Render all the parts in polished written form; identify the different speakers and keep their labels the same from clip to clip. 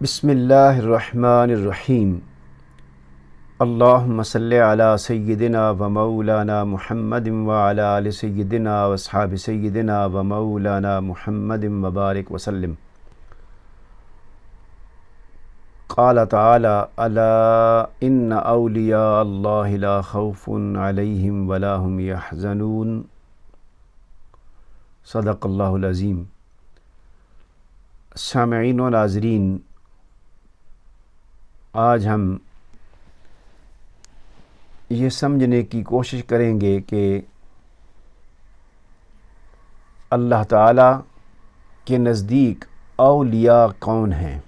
Speaker 1: بسم اللہ الرحمن الرحیم۔ اللہم صلی علی سیدنا و مولانا محمد وعلی آل سیدنا و اصحاب سیدنا و مولانا محمد وبارک وسلم۔ قال تعالی الا ان اولیاء اللہ لا خوف علیہم ولا هم یحزنون۔ صدق اللہ العظیم۔ سامعین و ناظرین، آج ہم یہ سمجھنے کی کوشش کریں گے کہ اللہ تعالیٰ کے نزدیک اولیاء کون ہیں،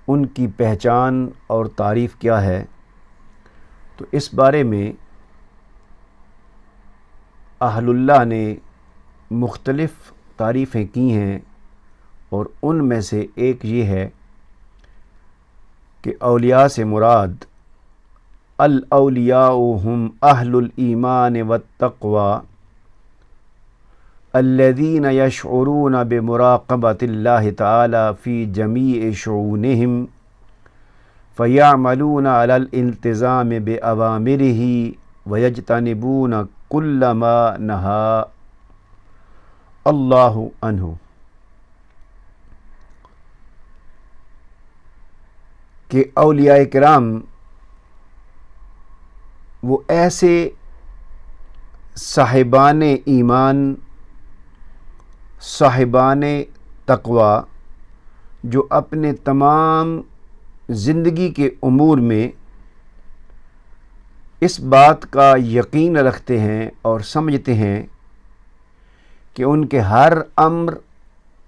Speaker 1: ان کی پہچان اور تعریف کیا ہے۔ تو اس بارے میں اہل اللہ نے مختلف تعریفیں کی ہیں، اور ان میں سے ایک یہ ہے کہ اولیاء سے مراد الاولیاء هم اہل الایمان والتقوی الذین یشعرون بمراقبۃ اللہ تعالی فی جمیع شؤونہم فیعملون علی الالتزام بأوامرہ ویجتنبون کل ما نہی اللہ عنہ۔ کہ اولیاء کرام وہ ایسے صاحبان ایمان، صاحبان تقوی جو اپنے تمام زندگی کے امور میں اس بات کا یقین رکھتے ہیں اور سمجھتے ہیں کہ ان کے ہر امر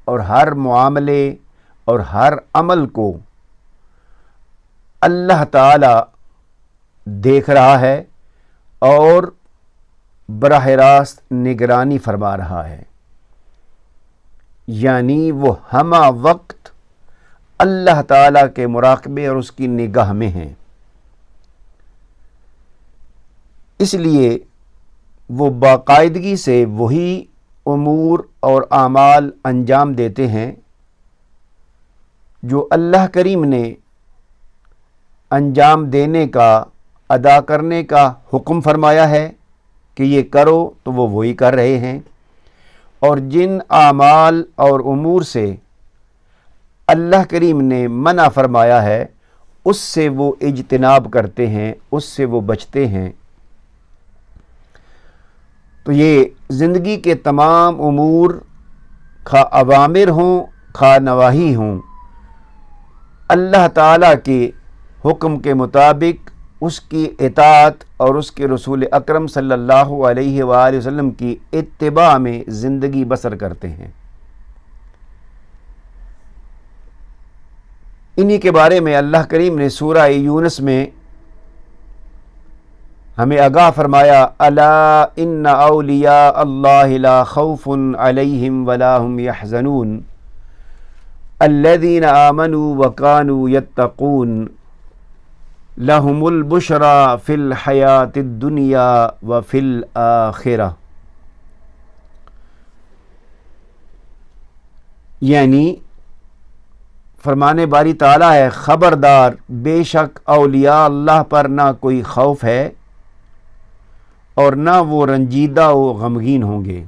Speaker 1: اور ہر معاملے اور ہر عمل کو اللہ تعالی دیکھ رہا ہے اور براہ راست نگرانی فرما رہا ہے، یعنی وہ ہمہ وقت اللہ تعالی کے مراقبے اور اس کی نگاہ میں ہیں۔ اس لیے وہ باقاعدگی سے وہی امور اور اعمال انجام دیتے ہیں جو اللہ کریم نے انجام دینے کا، ادا کرنے کا حکم فرمایا ہے کہ یہ کرو، تو وہ وہی کر رہے ہیں، اور جن اعمال اور امور سے اللہ کریم نے منع فرمایا ہے اس سے وہ اجتناب کرتے ہیں، اس سے وہ بچتے ہیں۔ تو یہ زندگی کے تمام امور، خواہ اوامر ہوں خواہ نواہی ہوں، اللہ تعالیٰ کے حکم کے مطابق اس کی اطاعت اور اس کے رسول اکرم صلی اللہ علیہ وآلہ وسلم کی اتباع میں زندگی بسر کرتے ہیں۔ انہی کے بارے میں اللہ کریم نے سورہ یونس میں ہمیں آگاہ فرمایا، الا ان اولیاء اللہ لا خوف علیہم ولا هم یحزنون الذین آمنوا وکانوا یتقون لہم البشری فی الحیاۃ الدنیا وفی الآخرہ۔ یعنی فرمانے باری تعالیٰ ہے، خبردار، بے شک اولیاء اللہ پر نہ کوئی خوف ہے اور نہ وہ رنجیدہ و غمگین ہوں گے۔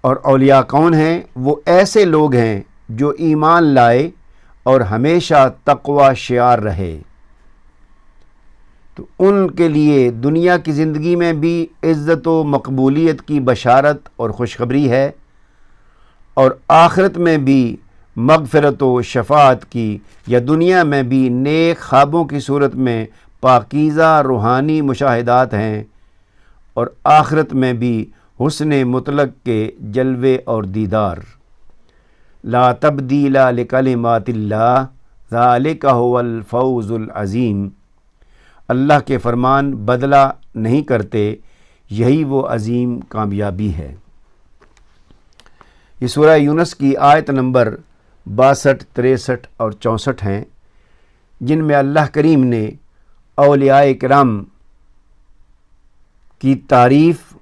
Speaker 1: اور اولیاء کون ہیں؟ وہ ایسے لوگ ہیں جو ایمان لائے اور ہمیشہ تقوی شعار رہے۔ تو ان کے لیے دنیا کی زندگی میں بھی عزت و مقبولیت کی بشارت اور خوشخبری ہے، اور آخرت میں بھی مغفرت و شفاعت کی، یا دنیا میں بھی نیک خوابوں کی صورت میں پاکیزہ روحانی مشاہدات ہیں، اور آخرت میں بھی حسن مطلق کے جلوے اور دیدار۔ لا تبدیل لکلمات اللہ ذالک هو الفوز العظیم۔ اللہ کے فرمان بدلہ نہیں کرتے، یہی وہ عظیم کامیابی ہے۔ یہ سورہ یونس کی آیت نمبر 62، 63 اور 64 ہیں، جن میں اللہ کریم نے اولیاء کرام کی تعریف،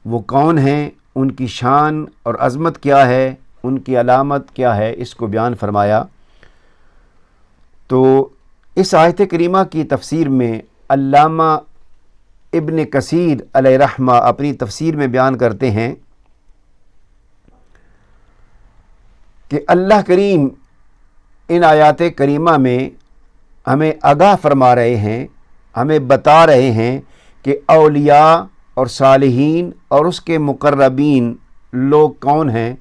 Speaker 1: وہ کون ہیں ان کی شان اور عظمت کیا ہے، ان کی علامت کیا ہے، اس کو بیان فرمایا۔ تو اس آیت کریمہ کی تفسیر میں علامہ ابن کثیر علیہ رحمہ اپنی تفسیر میں بیان کرتے ہیں کہ اللہ کریم ان آیات کریمہ میں ہمیں آگاہ فرما رہے ہیں، ہمیں بتا رہے ہیں کہ اولیاء اور صالحین اور اس کے مقربین لوگ کون ہیں،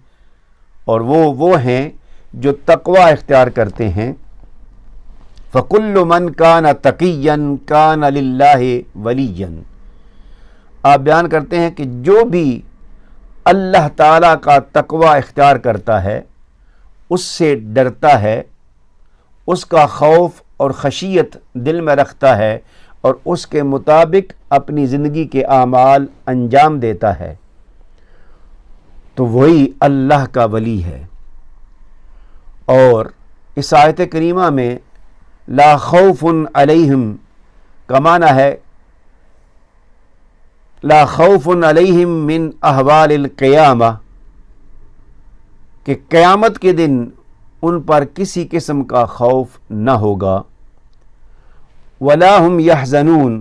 Speaker 1: اور وہ ہیں جو تقوی اختیار کرتے ہیں۔ فَكُلُّ مَنْ كَانَ تَقِيًّا كَانَ لِلَّهِ وَلِيًّا۔ آپ بیان کرتے ہیں کہ جو بھی اللہ تعالیٰ کا تقوی اختیار کرتا ہے، اس سے ڈرتا ہے، اس کا خوف اور خشیت دل میں رکھتا ہے اور اس کے مطابق اپنی زندگی کے اعمال انجام دیتا ہے، تو وہی اللہ کا ولی ہے۔ اور اس آیت کریمہ میں لا خوف علیہم کا معنی ہے لا خوف علیہم من احوال القیامہ، کہ قیامت کے دن ان پر کسی قسم کا خوف نہ ہوگا۔ ولا هم يحزنون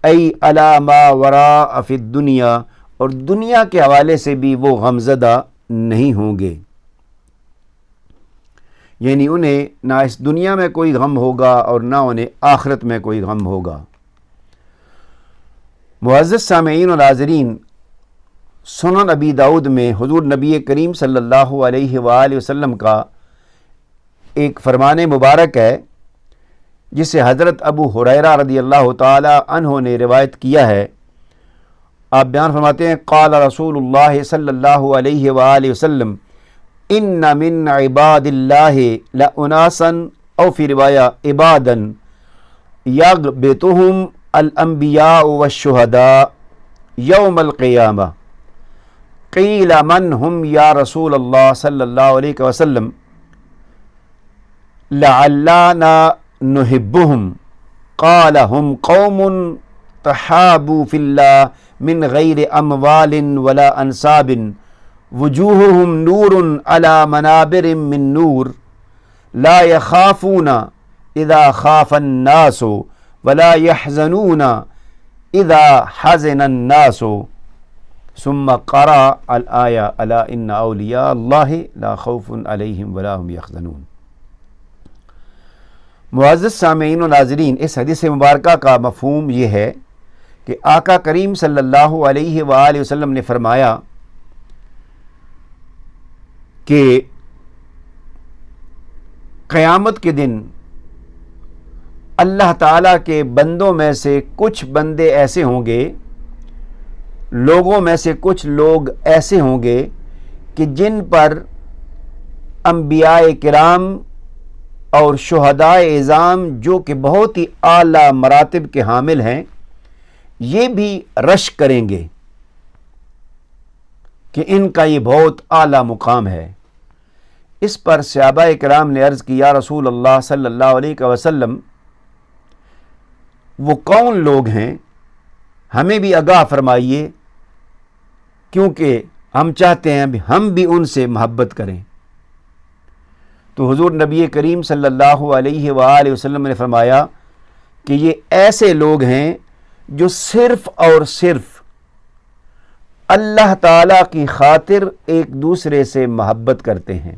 Speaker 1: ای علی ما وراء فی الدنیا، اور دنیا کے حوالے سے بھی وہ غمزدہ نہیں ہوں گے، یعنی انہیں نہ اس دنیا میں کوئی غم ہوگا اور نہ انہیں آخرت میں کوئی غم ہوگا۔ معزز سامعین و ناظرین، سنن ابی داؤد میں حضور نبی کریم صلی اللہ علیہ وآلہ وسلم کا ایک فرمان مبارک ہے جسے حضرت ابو ہریرہ رضی اللہ تعالی عنہ نے روایت کیا ہے۔ آپ بیان فرماتے ہیں قال رسول اللہ صلی اللہ علیہ وآلہ وسلم ان من عباد اللہ لاناسا، او فی روایہ عبادا یغبطہم الانبیاء والشہداء یوم القیامہ، قیل من ہم یا رسول اللہ صلی اللہ علیہ وسلم، لعلنا نحبهم، قال هم قوم تحابوا فی اللہ من غیر اموال ولا انصاب، وجوہهم نور علی منابر من نور، لا یخافون اذا خاف الناس ولا يحزنون اذا حزن الناس، ثم قرأ الآیہ الا ان اولیاء اللہ لا خوف علیہم ولا هم یحزنون۔ معزز سامعین و ناظرین، اس حدیث مبارکہ کا مفہوم یہ ہے کہ آقا کریم صلی اللہ علیہ وآلہ وسلم نے فرمایا کہ قیامت کے دن اللہ تعالیٰ کے بندوں میں سے کچھ بندے ایسے ہوں گے، لوگوں میں سے کچھ لوگ ایسے ہوں گے کہ جن پر انبیاء کرام اور شہداء اعظام جو کہ بہت ہی اعلیٰ مراتب کے حامل ہیں، یہ بھی رشک کریں گے کہ ان کا یہ بہت اعلیٰ مقام ہے۔ اس پر صحابہ کرام نے عرض کی یا رسول اللہ صلی اللہ علیہ وسلم، وہ کون لوگ ہیں، ہمیں بھی آگاہ فرمائیے، کیونکہ ہم چاہتے ہیں ہم بھی ان سے محبت کریں۔ تو حضور نبی کریم صلی اللہ علیہ وآلہ وسلم نے فرمایا کہ یہ ایسے لوگ ہیں جو صرف اور صرف اللہ تعالیٰ کی خاطر ایک دوسرے سے محبت کرتے ہیں،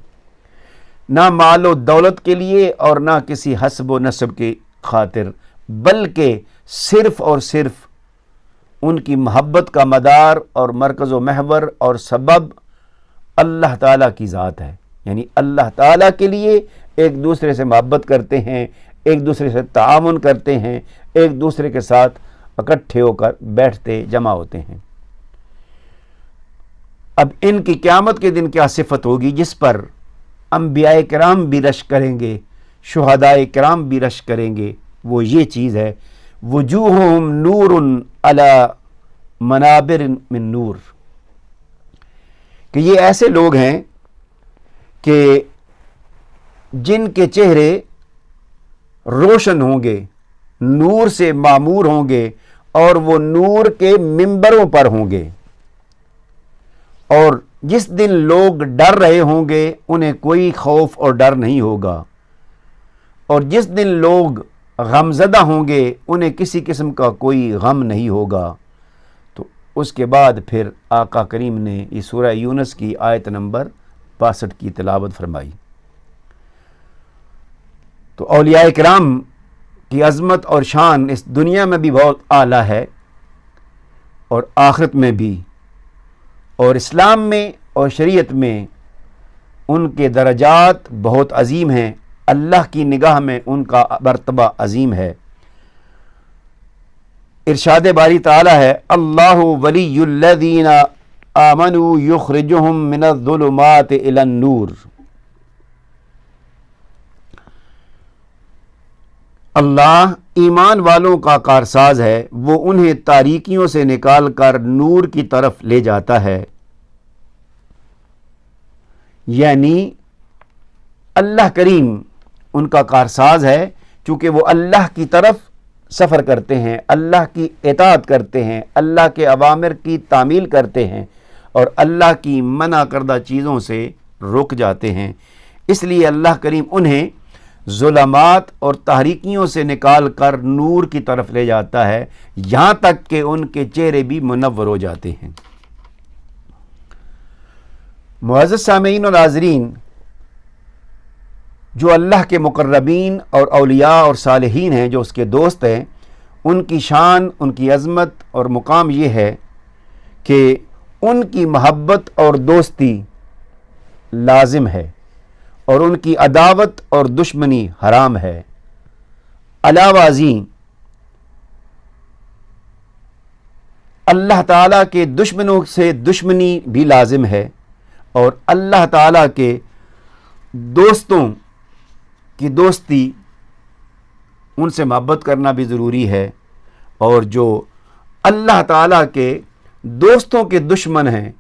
Speaker 1: نہ مال و دولت کے لیے اور نہ کسی حسب و نسب کی خاطر، بلکہ صرف اور صرف ان کی محبت کا مدار اور مرکز و محور اور سبب اللہ تعالیٰ کی ذات ہے، یعنی اللہ تعالیٰ کے لیے ایک دوسرے سے محبت کرتے ہیں، ایک دوسرے سے تعاون کرتے ہیں، ایک دوسرے کے ساتھ اکٹھے ہو کر بیٹھتے جمع ہوتے ہیں۔ اب ان کی قیامت کے دن کیا صفت ہوگی جس پر انبیاء کرام بھی رشک کریں گے، شہداء کرام بھی رشک کریں گے؟ وہ یہ چیز ہے وجوہہم نور علی منابر من نور، کہ یہ ایسے لوگ ہیں کہ جن کے چہرے روشن ہوں گے، نور سے معمور ہوں گے، اور وہ نور کے ممبروں پر ہوں گے۔ اور جس دن لوگ ڈر رہے ہوں گے انہیں کوئی خوف اور ڈر نہیں ہوگا، اور جس دن لوگ غمزدہ ہوں گے انہیں کسی قسم کا کوئی غم نہیں ہوگا۔ تو اس کے بعد پھر آقا کریم نے یہ سورہ یونس کی آیت نمبر 62 کی تلاوت فرمائی۔ تو اولیاء کرام کی عظمت اور شان اس دنیا میں بھی بہت اعلیٰ ہے اور آخرت میں بھی، اور اسلام میں اور شریعت میں ان کے درجات بہت عظیم ہیں، اللہ کی نگاہ میں ان کا مرتبہ عظیم ہے۔ ارشاد باری تعالی ہے، اللہ ولی الذین آمنوا یخرجہم من الظلمات الی النور۔ اللہ ایمان والوں کا کارساز ہے، وہ انہیں تاریکیوں سے نکال کر نور کی طرف لے جاتا ہے۔ یعنی اللہ کریم ان کا کارساز ہے، چونکہ وہ اللہ کی طرف سفر کرتے ہیں، اللہ کی اطاعت کرتے ہیں، اللہ کے اوامر کی تعمیل کرتے ہیں اور اللہ کی منع کردہ چیزوں سے رک جاتے ہیں۔ اس لیے اللہ کریم انہیں ظلمات اور تاریکیوں سے نکال کر نور کی طرف لے جاتا ہے، یہاں تک کہ ان کے چہرے بھی منور ہو جاتے ہیں۔ معزز سامعین اور ناظرین، جو اللہ کے مقربین اور اولیاء اور صالحین ہیں، جو اس کے دوست ہیں، ان کی شان، ان کی عظمت اور مقام یہ ہے کہ ان کی محبت اور دوستی لازم ہے اور ان کی عداوت اور دشمنی حرام ہے۔ علاوہ ازیں اللہ تعالیٰ کے دشمنوں سے دشمنی بھی لازم ہے اور اللہ تعالیٰ کے دوستوں کی دوستی، ان سے محبت کرنا بھی ضروری ہے، اور جو اللہ تعالیٰ کے دوستوں کے دشمن ہیں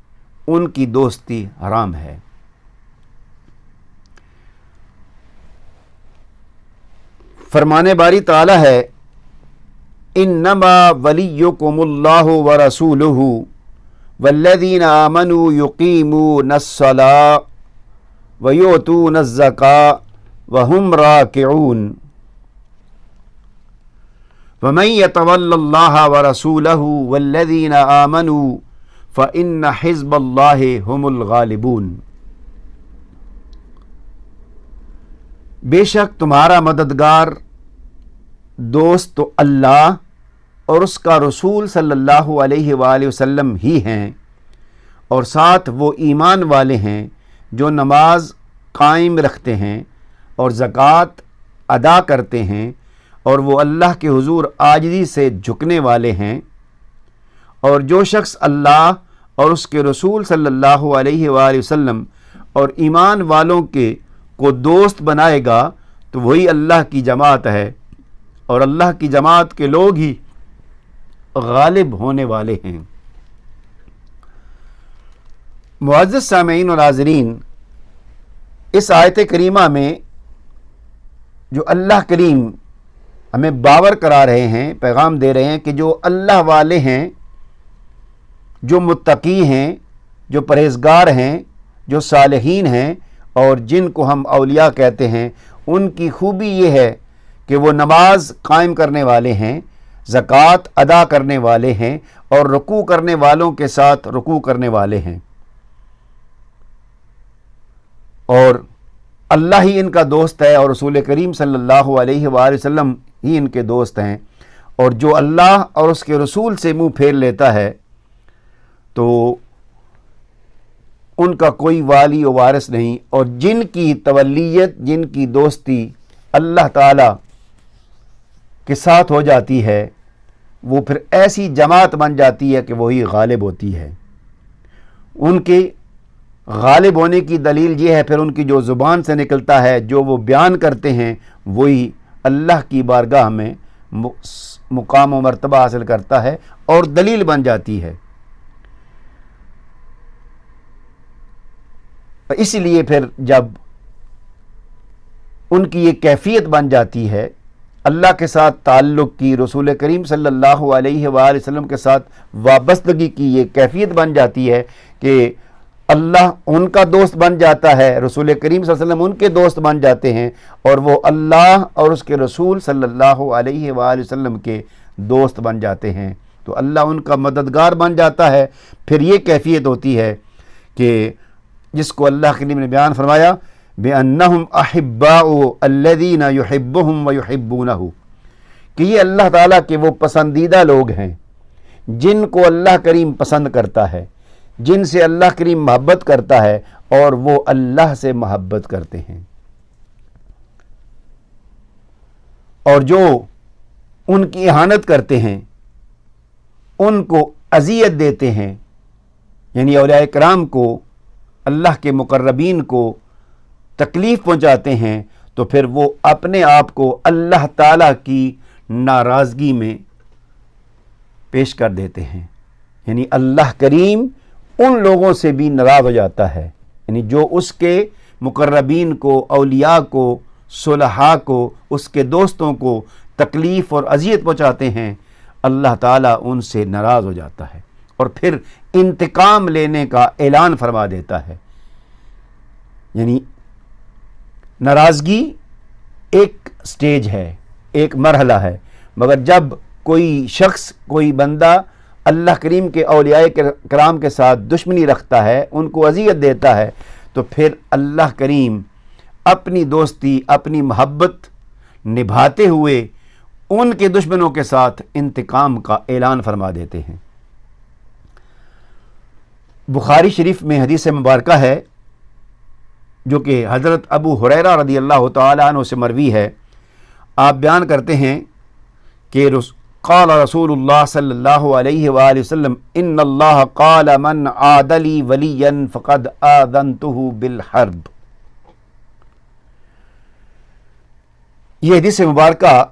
Speaker 1: ان کی دوستی حرام ہے۔ فرمانے باری تعالیٰ ہے، انما ولیکم اللہ ورسولہ والذین آمنوا یقیمون الصلاۃ ویؤتون الزکاۃ وہم راکعون ومن یتول اللہ ورسولہ والذین آمنوا فإن حزب اللہ هم الغالبون۔ بے شک تمہارا مددگار دوست تو اللہ اور اس کا رسول صلی اللہ علیہ وآلہ وسلم ہی ہیں، اور ساتھ وہ ایمان والے ہیں جو نماز قائم رکھتے ہیں اور زکوٰۃ ادا کرتے ہیں، اور وہ اللہ کے حضور عاجزی سے جھکنے والے ہیں۔ اور جو شخص اللہ اور اس کے رسول صلی اللہ علیہ وآلہ وسلم اور ایمان والوں کے کو دوست بنائے گا تو وہی اللہ کی جماعت ہے، اور اللہ کی جماعت کے لوگ ہی غالب ہونے والے ہیں۔ معزز سامعین و ناظرین، اس آیت کریمہ میں جو اللہ کریم ہمیں باور کرا رہے ہیں، پیغام دے رہے ہیں کہ جو اللہ والے ہیں، جو متقی ہیں، جو پرہیزگار ہیں، جو صالحین ہیں اور جن کو ہم اولیاء کہتے ہیں، ان کی خوبی یہ ہے کہ وہ نماز قائم کرنے والے ہیں، زکوٰۃ ادا کرنے والے ہیں اور رکوع کرنے والوں کے ساتھ رکوع کرنے والے ہیں، اور اللہ ہی ان کا دوست ہے اور رسول کریم صلی اللہ علیہ وآلہ وسلم ہی ان کے دوست ہیں۔ اور جو اللہ اور اس کے رسول سے منہ پھیر لیتا ہے تو ان کا کوئی والی و وارث نہیں، اور جن کی تولیت، جن کی دوستی اللہ تعالیٰ کے ساتھ ہو جاتی ہے، وہ پھر ایسی جماعت بن جاتی ہے کہ وہی غالب ہوتی ہے۔ ان کے غالب ہونے کی دلیل یہ ہے پھر ان کی جو زبان سے نکلتا ہے، جو وہ بیان کرتے ہیں، وہی اللہ کی بارگاہ میں مقام و مرتبہ حاصل کرتا ہے اور دلیل بن جاتی ہے۔ اسی لیے پھر جب ان کی یہ کیفیت بن جاتی ہے، اللہ کے ساتھ تعلق کی، رسول کریم صلی اللہ علیہ وآلہ وسلم کے ساتھ وابستگی کی یہ کیفیت بن جاتی ہے کہ اللہ ان کا دوست بن جاتا ہے، رسول کریم صلی اللہ علیہ وسلم ان کے دوست بن جاتے ہیں، اور وہ اللہ اور اس کے رسول صلی اللہ علیہ وآلہ وسلم کے دوست بن جاتے ہیں، تو اللہ ان کا مددگار بن جاتا ہے۔ پھر یہ کیفیت ہوتی ہے کہ جس کو اللہ کریم نے بیان فرمایا بِأَنَّهُمْ أَحِبَّاءُ الَّذِينَ يُحِبُّهُمْ وَيُحِبُّونَهُ، کہ یہ اللہ تعالیٰ کے وہ پسندیدہ لوگ ہیں جن کو اللہ کریم پسند کرتا ہے، جن سے اللہ کریم محبت کرتا ہے، اور وہ اللہ سے محبت کرتے ہیں، اور جو ان کی اہانت کرتے ہیں، ان کو اذیت دیتے ہیں، یعنی اولیاء کرام کو، اللہ کے مقربین کو تکلیف پہنچاتے ہیں، تو پھر وہ اپنے آپ کو اللہ تعالیٰ کی ناراضگی میں پیش کر دیتے ہیں، یعنی اللہ کریم ان لوگوں سے بھی ناراض ہو جاتا ہے، یعنی جو اس کے مقربین کو، اولیاء کو، صلحاء کو، اس کے دوستوں کو تکلیف اور اذیت پہنچاتے ہیں، اللہ تعالیٰ ان سے ناراض ہو جاتا ہے، اور پھر انتقام لینے کا اعلان فرما دیتا ہے۔ یعنی ناراضگی ایک سٹیج ہے، ایک مرحلہ ہے، مگر جب کوئی شخص، کوئی بندہ اللہ کریم کے اولیاء کرام کے ساتھ دشمنی رکھتا ہے، ان کو اذیت دیتا ہے، تو پھر اللہ کریم اپنی دوستی، اپنی محبت نبھاتے ہوئے ان کے دشمنوں کے ساتھ انتقام کا اعلان فرما دیتے ہیں۔ بخاری شریف میں حدیث مبارکہ ہے جو کہ حضرت ابو ہریرہ رضی اللہ تعالیٰ عنہ سے مروی ہے۔ آپ بیان کرتے ہیں کہ قال رسول اللہ صلی اللہ علیہ وآلہ وسلم ان اللہ قال من عاد لی ولیا فقد آذنتہ بالحرب۔ یہ حدیث مبارکہ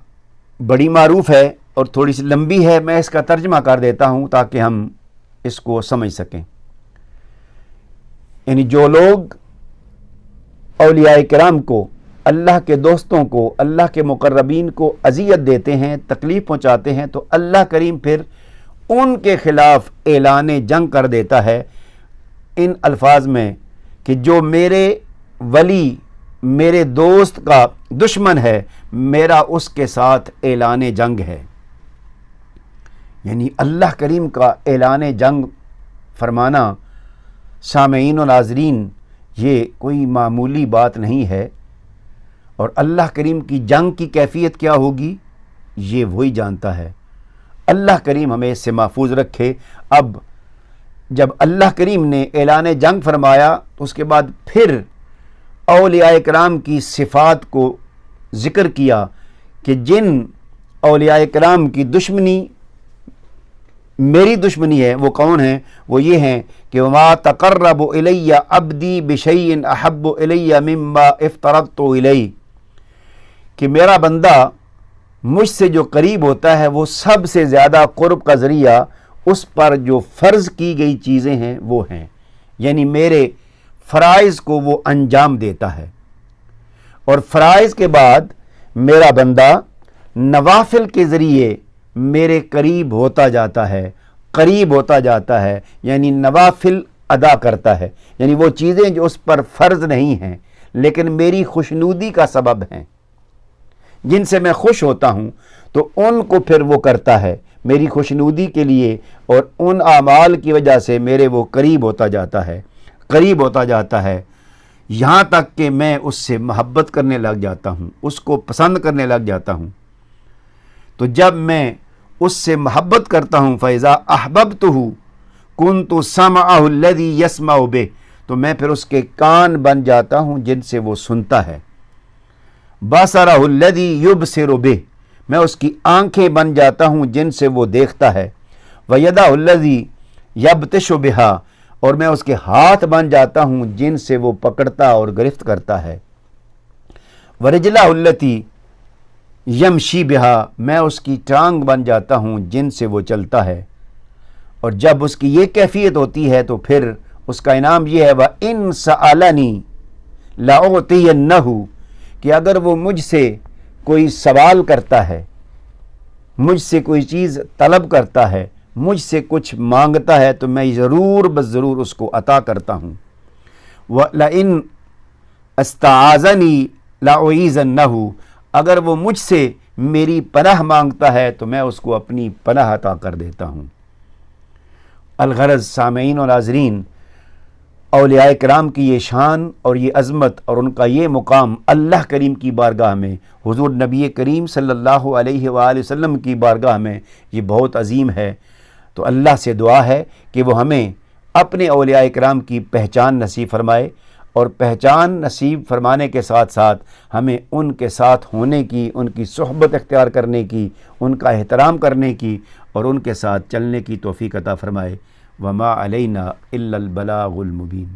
Speaker 1: بڑی معروف ہے اور تھوڑی سی لمبی ہے، میں اس کا ترجمہ کر دیتا ہوں تاکہ ہم اس کو سمجھ سکیں۔ یعنی جو لوگ اولیاء کرام کو، اللہ کے دوستوں کو، اللہ کے مقربین کو اذیت دیتے ہیں، تکلیف پہنچاتے ہیں، تو اللہ کریم پھر ان کے خلاف اعلان جنگ کر دیتا ہے ان الفاظ میں کہ جو میرے ولی، میرے دوست کا دشمن ہے، میرا اس کے ساتھ اعلان جنگ ہے۔ یعنی اللہ کریم کا اعلان جنگ فرمانا سامعین و ناظرین یہ کوئی معمولی بات نہیں ہے، اور اللہ کریم کی جنگ کی کیفیت کیا ہوگی یہ وہی جانتا ہے۔ اللہ کریم ہمیں اس سے محفوظ رکھے۔ اب جب اللہ کریم نے اعلان جنگ فرمایا تو اس کے بعد پھر اولیاء کرام کی صفات کو ذکر کیا کہ جن اولیاء کرام کی دشمنی میری دشمنی ہے وہ کون ہیں؟ وہ یہ ہیں کہ وَمَا تَقَرَّبُ إِلَيَّ عَبْدِي بِشَيْءٍ أَحَبُّ إِلَيَّ مِمَّا افْتَرَضْتُ إِلَيْهِ، کہ میرا بندہ مجھ سے جو قریب ہوتا ہے وہ سب سے زیادہ قرب کا ذریعہ اس پر جو فرض کی گئی چیزیں ہیں وہ ہیں، یعنی میرے فرائض کو وہ انجام دیتا ہے، اور فرائض کے بعد میرا بندہ نوافل کے ذریعے میرے قریب ہوتا جاتا ہے، قریب ہوتا جاتا ہے، یعنی نوافل ادا کرتا ہے، یعنی وہ چیزیں جو اس پر فرض نہیں ہیں لیکن میری خوشنودی کا سبب ہیں، جن سے میں خوش ہوتا ہوں، تو ان کو پھر وہ کرتا ہے میری خوشنودی کے لیے، اور ان اعمال کی وجہ سے میرے وہ قریب ہوتا جاتا ہے، قریب ہوتا جاتا ہے، یہاں تک کہ میں اس سے محبت کرنے لگ جاتا ہوں، اس کو پسند کرنے لگ جاتا ہوں۔ تو جب میں اس سے محبت کرتا ہوں فَإِذَا أَحْبَبْتُهُ كُنْتُ سَمْعَهُ الَّذِي يَسْمَعُ بِهِ، تو میں پھر اس کے کان بن جاتا ہوں جن سے وہ سنتا ہے، بَصَرَهُ الَّذِي يُبْصِرُ بِهِ، میں اس کی آنکھیں بن جاتا ہوں جن سے وہ دیکھتا ہے، وَيَدَهُ الَّذِي يَبْطِشُ بِهَا، اور میں اس کے ہاتھ بن جاتا ہوں جن سے وہ پکڑتا اور گرفت کرتا ہے، وَرِجْلَهُ الَّتِي یمشی بہا، میں اس کی ٹانگ بن جاتا ہوں جن سے وہ چلتا ہے۔ اور جب اس کی یہ کیفیت ہوتی ہے تو پھر اس کا انعام یہ ہے وَإِن سَأَلَنِي لَأُعْطِيَنَّهُ، کہ اگر وہ مجھ سے کوئی سوال کرتا ہے، مجھ سے کوئی چیز طلب کرتا ہے، مجھ سے کچھ مانگتا ہے، تو میں ضرور بس ضرور اس کو عطا کرتا ہوں۔ وَلَئِنْ اسْتَعَاذَنِي لَأُعِيذَنَّهُ، اگر وہ مجھ سے میری پناہ مانگتا ہے تو میں اس کو اپنی پناہ عطا کر دیتا ہوں۔ الغرض سامعین اور ناظرین، اولیاء کرام کی یہ شان اور یہ عظمت اور ان کا یہ مقام اللہ کریم کی بارگاہ میں، حضور نبی کریم صلی اللہ علیہ وآلہ وسلم کی بارگاہ میں یہ بہت عظیم ہے۔ تو اللہ سے دعا ہے کہ وہ ہمیں اپنے اولیاء کرام کی پہچان نصیب فرمائے، اور پہچان نصیب فرمانے کے ساتھ ساتھ ہمیں ان کے ساتھ ہونے کی، ان کی صحبت اختیار کرنے کی، ان کا احترام کرنے کی اور ان کے ساتھ چلنے کی توفیق عطا فرمائے۔ وما علینا الا البلاغ المبین۔